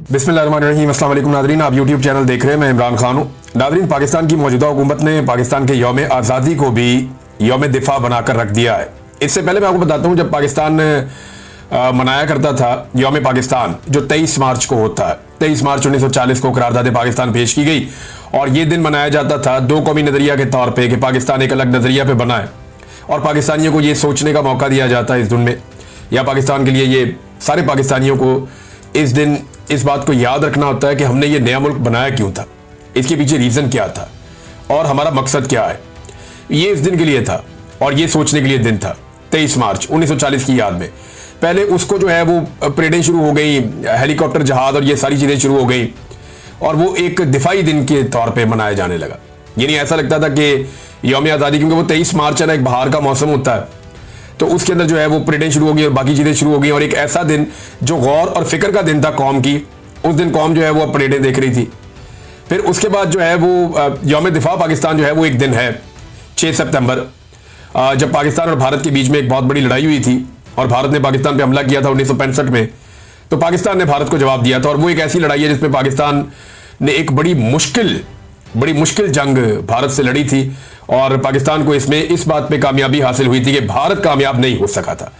बिस्मिल्लाहिर्रहमानिर्रहीम। अस्सलाम वालेकुम नादरीन, आप यूट्यूब चैनल देख रहे हैं। मैं इमरान खान हूँ। नादरीन, पाकिस्तान की मौजूदा हुकूमत ने पाकिस्तान के यौम आज़ादी को भी यौम दिफा बनाकर रख दिया है। इससे पहले मैं आपको बताता हूँ, जब पाकिस्तान मनाया करता था यौम पाकिस्तान, जो 23 मार्च को होता है, 23 मार्च 1940 को करारदाद पाकिस्तान पेश की गई और ये दिन मनाया जाता था दो कौमी नजरिया के तौर पर कि पाकिस्तान एक अलग नजरिया पर बना है और पाकिस्तानियों को ये सोचने का मौका दिया जाता है इस दिन में, या पाकिस्तान के लिए ये सारे पाकिस्तानियों को इस दिन इस बात को याद रखना होता है कि हमने ये नया मुल्क बनाया क्यों था, इसके पीछे रीज़न क्या था और हमारा मकसद क्या है। ये इस दिन के लिए था और ये सोचने के लिए दिन था 23 मार्च 1940 की याद में। पहले उसको जो है वो परेडें शुरू हो गई, हेलीकॉप्टर जहाज और ये सारी चीज़ें शुरू हो गई और वो एक दिफाई दिन के तौर पर मनाया जाने लगा। यानी ऐसा लगता था कि यौम आज़ादी, क्योंकि वो 23 मार्च है ना, एक बाहर का मौसम होता है, तो उसके अंदर जो है वो परेडें शुरू हो गई और बाकी चीज़ें शुरू हो गई और एक ऐसा दिन जो गौर और फिक्र का दिन था कौम की, उस दिन कौम जो है वो परेडें देख रही थी। फिर उसके बाद जो है वो यौम दिफा पाकिस्तान जो है वो एक दिन है 6 सितंबर, जब पाकिस्तान और भारत के बीच में एक बहुत बड़ी लड़ाई हुई थी और भारत ने पाकिस्तान पर हमला किया था 1965 में, तो पाकिस्तान ने भारत को जवाब दिया था। और वो एक ऐसी लड़ाई है जिसमें पाकिस्तान ने एक बड़ी मुश्किल जंग भारत से लड़ी थी और पाकिस्तान को इसमें इस बात पे कामयाबी हासिल हुई थी कि भारत कामयाब नहीं हो सका था,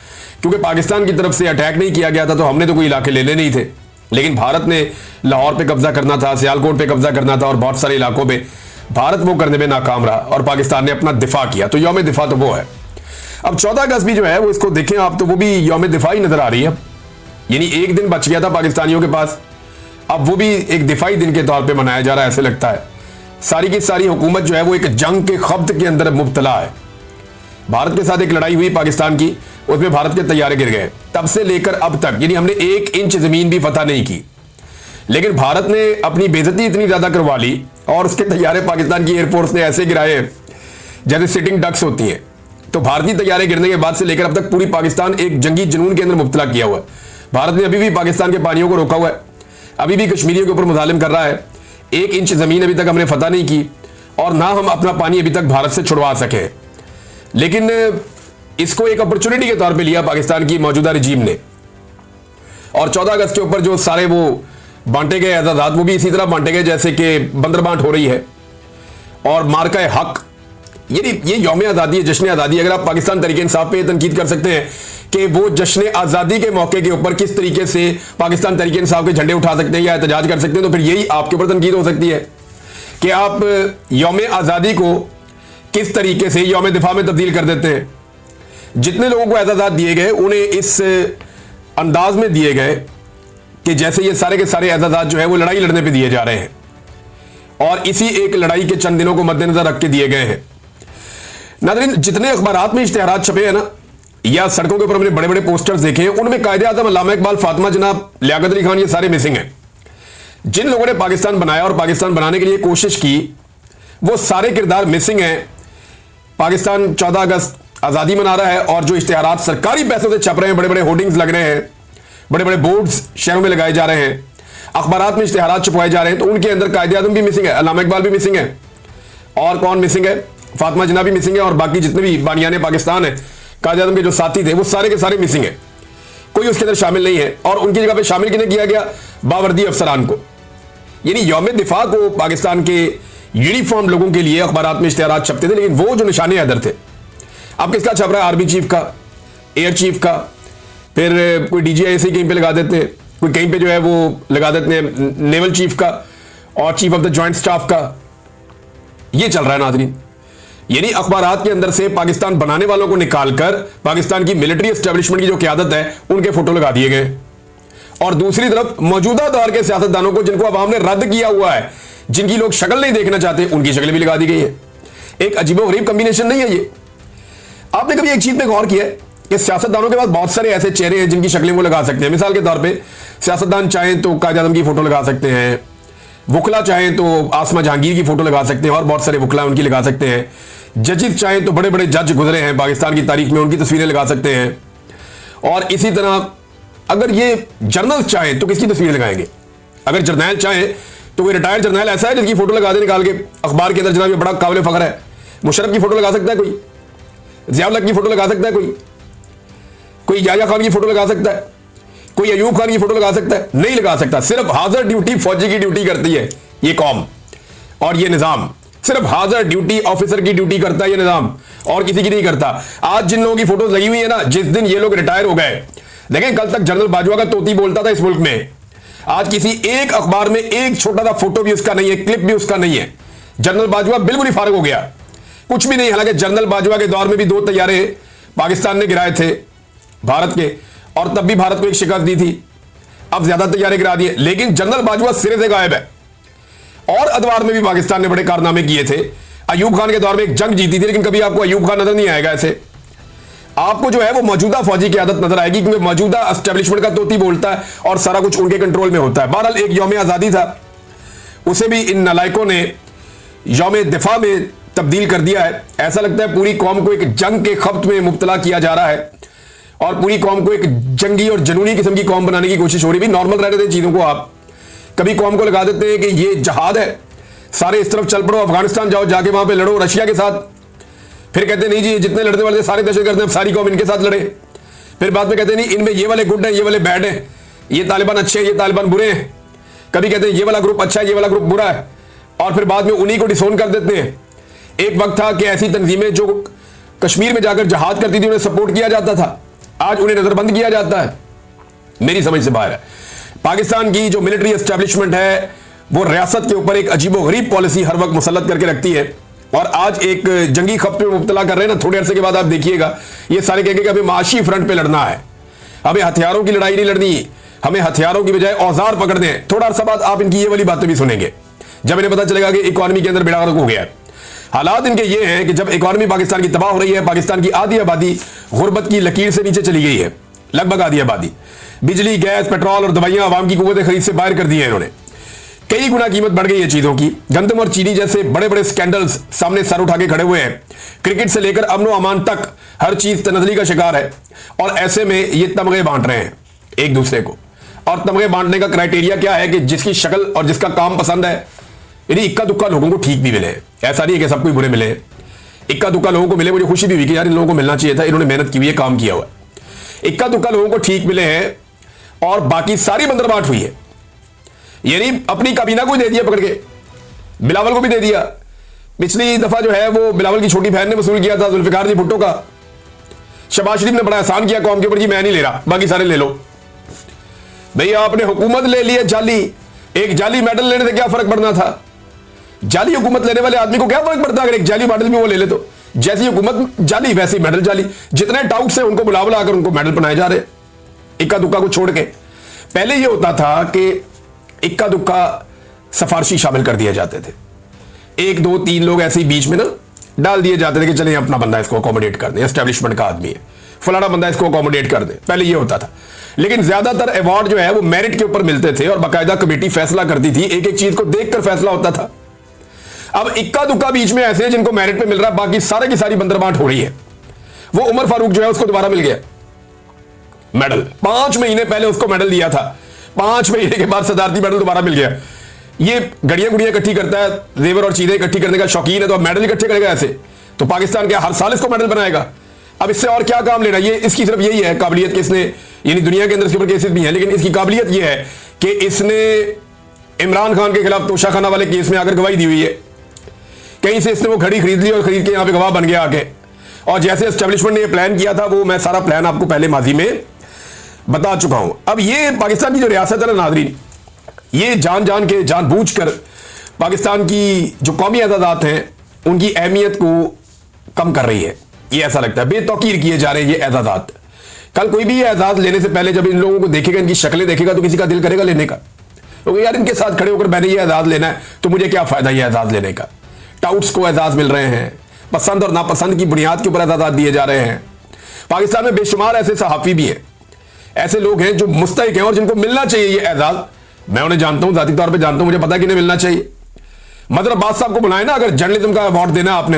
क्योंकि पाकिस्तान की तरफ से अटैक नहीं किया गया था, तो हमने तो कोई इलाके लेने नहीं थे, लेकिन भारत ने लाहौर पे कब्जा करना था, सियालकोट पे कब्जा करना था और बहुत सारे इलाकों पे भारत वो करने में नाकाम रहा और पाकिस्तान ने अपना दिफा किया। तो यौम दिफा तो वो है। अब 14 अगस्त भी जो है वो, इसको देखें आप, तो वो भी यौम दिफा ही नजर आ रही है। यानी एक दिन बच गया था पाकिस्तानियों के पास, अब वो भी एक दिफाई दिन के तौर पर मनाया जा रहा है। ऐसे लगता है सारी की सारी हुकूमत जो है वो एक जंग के खब्त के अंदर मुब्तला है। भारत के साथ एक लड़ाई हुई पाकिस्तान की, उसमें भारत के तैयारे गिर गए। तब से लेकर अब तक यानी हमने 1 इंच जमीन भी फतह नहीं की, लेकिन भारत ने अपनी बेइज्जती इतनी ज्यादा करवा ली और उसके तैयारे पाकिस्तान की एयरफोर्स ने ऐसे गिराए जैसे सिटिंग डक्स होती हैं। तो भारतीय तैयारे गिरने के बाद से लेकर अब तक पूरी पाकिस्तान एक जंगी जुनून के अंदर मुब्तला किया हुआ है। भारत ने अभी भी पाकिस्तान के पानियों को रोका हुआ है, अभी भी कश्मीरियों के ऊपर मुजालिम कर रहा है। 1 इंच जमीन अभी तक हमने फतह नहीं की और ना हम अपना पानी अभी तक भारत से छुड़वा सके, लेकिन इसको एक अपॉर्चुनिटी के तौर पे लिया पाकिस्तान की मौजूदा रजीम ने। और 14 अगस्त के ऊपर जो सारे वो बांटे गए एजाज़ात, वो भी इसी तरह बांटे गए जैसे कि बंदरबांट हो रही है। और मार्का हक, ये यौम आज़ादी है, जश्न आज़ादी। अगर आप पाकिस्तान तहरीक इंसाफ पे तनकीद कर सकते हैं कि वो जश्न आज़ादी के मौके के ऊपर किस तरीके से पाकिस्तान तहरीक इंसाफ के झंडे उठा सकते हैं या एहतजाज कर सकते हैं, तो फिर यही आपके ऊपर तनकीद हो सकती है कि आप यौम आज़ादी को किस तरीके से यौम दिफा में तब्दील कर देते हैं। जितने लोगों को एहतजाज दिए गए उन्हें इस अंदाज में दिए गए कि जैसे ये सारे के सारे एहतजाज जो है वो लड़ाई लड़ने पर दिए जा रहे हैं और इसी एक लड़ाई के चंद दिनों को मद्देनजर रख के दिए गए हैं। नाज़रीन, जितने अखबारात में इश्तिहारात छपे हैं ना, या सड़कों के ऊपर हमने बड़े बड़े पोस्टर्स देखे हैं, उनमें कायदे आज़म अल्लामा इकबाल, फातिमा जनाब, लियाकत अली खान, ये सारे मिसिंग हैं। जिन लोगों ने पाकिस्तान बनाया और पाकिस्तान बनाने के लिए कोशिश की, वो सारे किरदार मिसिंग हैं। पाकिस्तान 14 अगस्त आज़ादी मना रहा है और जो इश्तिहारात सरकारी पैसों से छप रहे हैं, बड़े बड़े होर्डिंग्स लग रहे हैं, बड़े बड़े बोर्ड्स शहरों में लगाए जा रहे हैं, अखबारात में इश्तिहारात छपवाए जा रहे हैं, तो उनके अंदर कायदे आज़म भी मिसिंग है, अल्लामा इकबाल भी मिसिंग है। और कौन मिसिंग है? फातिमा जनाब भी मिसिंग है और बाकी जितने भी बानियाने पाकिस्तान है, कायदे आज़म के जो साथी थे, वो सारे के सारे मिसिंग है। कोई उसके अंदर शामिल नहीं है और उनकी जगह पे शामिल किन्हें किया गया? बावर्दी अफसरान को। यानी यौम दिफा को पाकिस्तान के यूनिफॉर्म लोगों के लिए अखबारात में इश्तिहारात छपते थे, लेकिन वो जो निशाने हैदर थे, अब किसका छप रहा है? आर्मी चीफ का, एयर चीफ का, फिर कोई DGIC कहीं पे लगा देते हैं, कोई कहीं पे जो है वो लगा देते हैं नेवल चीफ का और chief of the joint staff का। ये चल रहा है नाज़रीन। यानी अखबारात के अंदर से पाकिस्तान बनाने वालों को निकालकर पाकिस्तान की मिलिट्री एस्टेब्लिशमेंट की जो क़यादत है उनके फोटो लगा दिए गए और दूसरी तरफ मौजूदा दौर के सियासतदानों को, जिनको अवाम ने रद्द किया हुआ है, जिनकी लोग शक्ल नहीं देखना चाहते, उनकी शक्लें भी लगा दी गई है। एक अजीबोगरीब कॉम्बिनेशन नहीं है ये? आपने कभी एक चीज पे गौर किया है कि सियासतदानों के पास बहुत सारे ऐसे चेहरे हैं जिनकी शक्लें वो लगा सकते हैं। मिसाल के तौर पर सियासतदान चाहें तो कायदे आज़म की फोटो लगा सकते हैं, वकला चाहें तो आसमा जहांगीर की फोटो लगा सकते हैं और बहुत सारे वकला उनकी लगा सकते हैं, जजेस चाहें तो बड़े बड़े जज गुजरे हैं पाकिस्तान की तारीख में, उनकी तस्वीरें लगा सकते हैं। और इसी तरह अगर ये जर्नल चाहें तो किसकी तस्वीरें लगाएंगे? अगर जर्नैल चाहें तो कोई रिटायर्ड जर्नैल ऐसा है जिसकी फोटो लगा दे निकाल के अखबार के अंदर, जनाब ये बड़ा काबिल फख्र है। मुशर्रफ की फोटो लगा सकता है कोई, जिया उल हक की फोटो लगा सकता है कोई याया खान की फोटो लगा सकता है, कोई अयूब खान की फोटो लगा सकता है? नहीं लगा सकता। सिर्फ हाजिर ड्यूटी फौजी की ड्यूटी करती है ये कौम और ये निजाम, सिर्फ हाजिर ड्यूटी ऑफिसर की ड्यूटी करता है ये निजाम, और किसी की नहीं करता। आज जिन लोगों की फोटोज लगी हुई है ना, जिस दिन ये लोग रिटायर हो गए, देखें कल तक जनरल बाजवा का तोती बोलता था इस मुल्क में, आज किसी एक अखबार में एक छोटा सा फोटो भी उसका नहीं है, क्लिप भी उसका नहीं है। जनरल बाजवा बिल्कुल ही फारग हो गया, कुछ भी नहीं। हालांकि जनरल बाजवा के दौर में भी 2 तैयारे पाकिस्तान ने गिराए थे भारत के, और तब भी भारत को एक शिकस्त दी थी। अब ज्यादा तैयारे गिरा दिए, लेकिन जनरल बाजवा सिरे से गायब है। और अदवार में भी पाकिस्तान ने बड़े कारनामे किए थे। अयूब खान के दौर में एक जंग जीती थी, लेकिन कभी आपको अयूब खान नजर नहीं आएगा। ऐसे आपको जो है वो मौजूदा फौजी की आदत नजर आएगी, क्योंकि मौजूदा एस्टेब्लिशमेंट का तोती बोलता है और सारा कुछ उनके कंट्रोल में होता है। बहरहाल एक यौम आजादी था, उसे भी इन नालायकों ने यौम दिफा में तब्दील कर दिया है। ऐसा लगता है पूरी कौम को एक जंग के खप्त में मुब्तला किया जा रहा है और पूरी कौम को एक जंगी और जुनूनी किस्म की कौम बनाने की कोशिश हो रही है। नॉर्मल रहने दें चीजों को, आप कभी कौम को लगा देते हैं कि ये जहाद है, सारे इस तरफ चल पड़ो, अफगानिस्तान जाओ, जाके वहां पे लड़ो रशिया के साथ। फिर कहते नहीं जी जितने लड़ने वाले सारे दहशतगर्द हैं, सारी कौम इनके साथ लड़े। फिर बाद में कहते नहीं इनमें ये वाले गुड हैं, ये वाले बैड हैं, ये तालिबान अच्छे हैं, ये तालिबान बुरे हैं। कभी कहते हैं ये वाला ग्रुप अच्छा है, ये वाला ग्रुप बुरा है, और फिर बाद में उन्हीं को डिसोन कर देते हैं। एक वक्त था कि ऐसी तंजीमें जो कश्मीर में जाकर जहाद करती थी उन्हें सपोर्ट किया जाता था, आज उन्हें नजरबंद किया जाता है। मेरी समझ से बाहर है। पाकिस्तान की जो मिलिट्री एस्टेब्लिशमेंट है वो रियासत के ऊपर एक अजीबोगरीब पॉलिसी हर वक्त मुसल्लत करके रखती है, और आज एक जंगी खप्त में मुब्तला कर रहे हैं ना। थोड़े अरसे के बाद आप देखिएगा ये सारे कहेंगे कि हमें माशी फ्रंट पे लड़ना है, हमें हथियारों की लड़ाई नहीं लड़नी, हमें हथियारों की बजाय औजार पकड़ने हैं। थोड़ा अरसा बाद आप इनकी ये वाली बातें भी सुनेंगे, जब इन्हें पता चलेगा कि इकोनॉमी के अंदर बेड़ा गर्क हो गया है। हालात इनके ये हैं कि जब इकोनॉमी पाकिस्तान की तबाह हो रही है, पाकिस्तान की आधी आबादी गुर्बत की लकीर से नीचे चली गई है, लगभग आधी आबादी। बिजली, गैस, पेट्रोल और दवाइयां आवाम की कुव्वत खरीद से बाहर कर दी है इन्होंने। कई गुना कीमत बढ़ गई है चीजों की। गंदम और चीनी जैसे बड़े बड़े स्कैंडल्स सामने सर उठा के खड़े हुए हैं। क्रिकेट से लेकर अमन व अमान तक हर चीज तनजली का शिकार है, और ऐसे में ये तमगे बांट रहे हैं एक दूसरे को। और तमगे बांटने का क्राइटेरिया क्या है कि जिसकी शक्ल और जिसका काम पसंद है, यानी इक्का दुक्का लोगों को ठीक भी मिले। ऐसा नहीं है कि सबको बुरे मिले, इक्का दुक्का लोगों को मिले। मुझे खुशी भी हुई कि यार इन लोगों को मिलना चाहिए था, इन्होंने मेहनत की हुई है, काम किया हुआ है। इक्का दुक्का लोगों को ठीक मिले हैं और बाकी सारी बंदरबाट हुई है। यानी अपनी काबीना को भी दे दिया पकड़ के, बिलावल को भी दे दिया। पिछली दफा जो है वो बिलावल की छोटी बहन ने वसूल किया था जुल्फिकार जी भुट्टो का। शहबाज शरीफ ने बड़ा एहसान किया कौम के ऊपर, जी मैं नहीं ले रहा, बाकी सारे ले लो। भैया आपने हुकूमत ले ली है जाली, एक जाली मेडल लेने से क्या फर्क पड़ना था? जाली हुकूमत लेने वाले आदमी को क्या फर्क पड़ता है अगर एक जाली मेडल भी वो ले ले तो? जैसी हुकूमत जाली वैसी मेडल जाली। जितने डाउट्स हैं उनको बुला बुला कर उनको मेडल बनाए जा रहे, इक्का दुक्का को छोड़ के। पहले ये होता था कि इक्का दुक्का सफारशी शामिल कर दिए जाते थे, 1 2 3 लोग ऐसे ही बीच में ना डाल दिए जाते थे कि चले अपना बंदा इसको अकोमोडेट कर दे, एस्टेब्लिशमेंट का आदमी है, फलाना बंदा इसको अकोमोडेट कर दे। पहले ये होता था, लेकिन ज्यादातर अवार्ड जो है वो मेरिट के ऊपर मिलते थे और बाकायदा कमेटी फैसला करती थी, एक एक चीज को देखकर फैसला होता था। अब इक्का दुक्का बीच में ऐसे जिनको मेरिट पे मिल रहा है, बाकी सारे की सारी बंदरबाट हो रही है। वो उमर फारूक जो है उसको दोबारा मिल गया मेडल, 5 महीने पहले उसको मेडल दिया था, 5 महीने के बाद सदारती मेडल दोबारा मिल गया। ये गड़ियां गुड़ियां इकट्ठी करता है, जेवर और चीजें इकट्ठी करने का शौकीन है, तो मेडल इकट्ठे करेगा ऐसे, तो पाकिस्तान क्या हर साल इसको मेडल बनाएगा? अब इससे और क्या काम लेना? ये इसकी सिर्फ यही है काबिलियत कि इसने, यानी दुनिया के अंदर इसके ऊपर केसेस भी हैं, लेकिन इसकी काबिलियत यह है कि इसने इमरान खान के खिलाफ तोशाखाना वाले केस में आकर गवाही दी हुई है। कहीं से इसने वो घड़ी खरीद ली और खरीद के यहां पे गवाह बन गया आके। और जैसे एस्टेब्लिशमेंट ने ये प्लान किया था, वो मैं सारा प्लान आपको पहले माजी में बता चुका हूं। अब ये पाकिस्तान की जो रियासत है ना नाज़रीन, ये जान जान के जानबूझकर पाकिस्तान की जो कौमी आज़ादात हैं उनकी अहमियत को कम कर रही है। ये ऐसा लगता है बेतौकीर किए जा रहे हैं ये एजाज़ात। कल कोई भी ये एजाज़ लेने से पहले जब इन लोगों को देखेगा, इनकी शक्लें देखेगा, तो किसी का दिल करेगा लेने का, क्योंकि यार इनके साथ खड़े होकर मैंने ये एजाज़ लेना है तो मुझे क्या फायदा ये एजाज़ लेने का। टाउट्स को एजाज़ मिल रहे हैं, पसंद और नापसंद की बुनियाद के ऊपर एजाज़ात दिए जा रहे हैं। पाकिस्तान में बेशुमार ऐसे सहाफ़ी भी हैं, ऐसे लोग हैं जो मुस्तहिक हैं और जिनको मिलना चाहिए ये एजाज़। मैं उन्हें जानता हूं, जाती तौर पर जानता हूं, मुझे पता है कि इन्हें मिलना चाहिए। मदर अब्बास साहब को बुलाए ना, अगर जर्नलिज्म का अवार्ड देना आपने